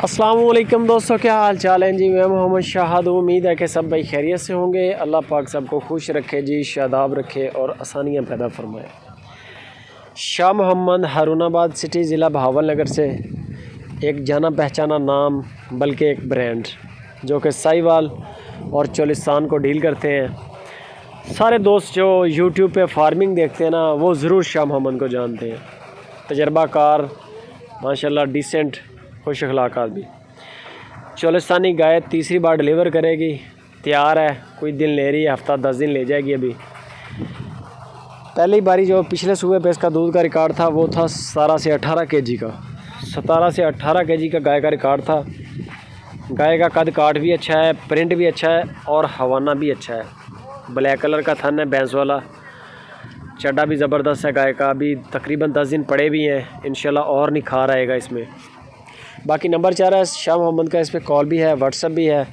अस्सलामुअलैकुम दोस्तों, क्या हाल चाल है जी। मैं मोहम्मद शाहद, उम्मीद है कि सब भाई खैरियत से होंगे। अल्लाह पाक सबको खुश रखे जी, शादाब रखे और आसानियाँ पैदा फरमाए। शाह मोहम्मद हारूनाबाद सिटी ज़िला बहावलनगर से एक जाना पहचाना नाम, बल्कि एक ब्रांड, जो कि साहिवाल और चोलिस्तान को डील करते हैं। सारे दोस्त जो यूट्यूब पे फार्मिंग देखते हैं ना, वो ज़रूर शाह मोहम्मद को जानते हैं। तजर्बाकार, माशाल्लाह डिसेंट, खुश अखलाक आदमी। चोलिस्तानी गाय तीसरी बार डिलीवर करेगी, तैयार है, कोई दिन ले रही है, हफ्ता 10 दिन ले जाएगी। अभी पहली बारी जो पिछले सूबे पे इसका दूध का रिकॉर्ड था वो था 17 से 18 केजी का। 17 से 18 केजी का गाय का रिकॉर्ड था। गाय का कद काठ भी अच्छा है, प्रिंट भी अच्छा है और हवाना भी अच्छा है। ब्लैक कलर का थन है, भैंस वाला। चड्डा भी ज़बरदस्त है गाय का। अभी तकरीबन 10 दिन पड़े भी हैं, इंशाल्लाह और निखार आएगा इसमें। बाकी नंबर 4 है शाह मोहम्मद का, इस पर कॉल भी है, व्हाट्सअप भी है।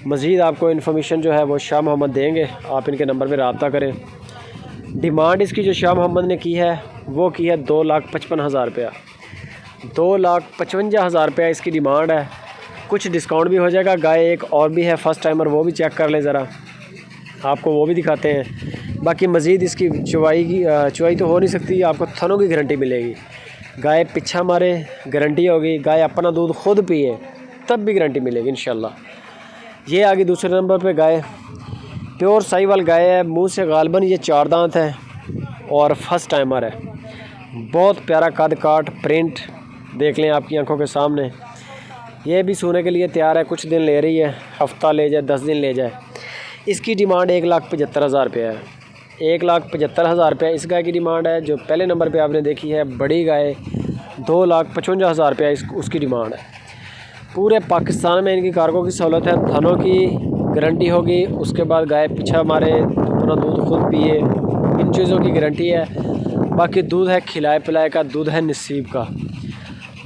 मज़ीद आपको इन्फॉर्मेशन जो है वो शाह मोहम्मद देंगे, आप इनके नंबर पर रब्ता करें। डिमांड इसकी जो शाह मोहम्मद ने की है वो की है 2,55,000 रुपया। 2,55,000 रुपया इसकी डिमांड है। कुछ डिस्काउंट भी हो जाएगा। गाय एक और भी है फर्स्ट टाइमर, वो भी चेक कर ले ज़रा, आपको वो भी दिखाते हैं। बाकी मज़ीद इसकी चुवाई तो हो नहीं सकती, आपको थनों की गारंटी मिलेगी। गाय पीछा मारे गारंटी होगी, गाय अपना दूध खुद पिए तब भी गारंटी मिलेगी इंशाल्लाह। ये आगे दूसरे नंबर पे गाय प्योर साहिवाल गाय है। मुंह से गालबन ये 4 दांत है और फर्स्ट टाइमर है। बहुत प्यारा कद काट, प्रिंट देख लें आपकी आंखों के सामने। ये भी सोने के लिए तैयार है, कुछ दिन ले रही है, हफ्ता ले जाए, 10 दिन ले जाए। इसकी डिमांड 1,75,000 रुपये है। 1,75,000 रुपये इस गाय की डिमांड है। जो पहले नंबर पे आपने देखी है बड़ी गाय, 2,55,000 रुपये उसकी डिमांड है। पूरे पाकिस्तान में इनकी कार्गो की सहूलत है। थनों की गारंटी होगी, उसके बाद गाय पीछा मारे, अपना दूध खुद पिए, इन चीज़ों की गारंटी है। बाकी दूध है खिलाए पिलाए का, दूध है नसीब का।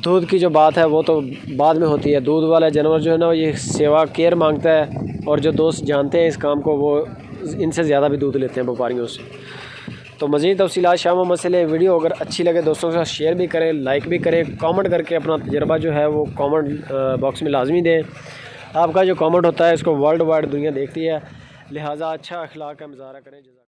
दूध की जो बात है वो तो बाद में होती है। दूध वाला जानवर जो है ना, ये सेवा केयर मांगता है, और जो दोस्त जानते हैं इस काम को वो इनसे ज़्यादा भी दूध लेते हैं व्यापारियों से। तो मज़ीद तफ़सीलात शाह मोहम्मद से ले। वीडियो अगर अच्छी लगे दोस्तों के साथ शेयर भी करें, लाइक भी करें, कमेंट करके अपना तजर्बा जो है वो कमेंट बॉक्स में लाजमी दें। आपका जो कमेंट होता है इसको वर्ल्ड वाइड दुनिया देखती है, लिहाजा अच्छा अखलाक का मुज़ाहरा करें।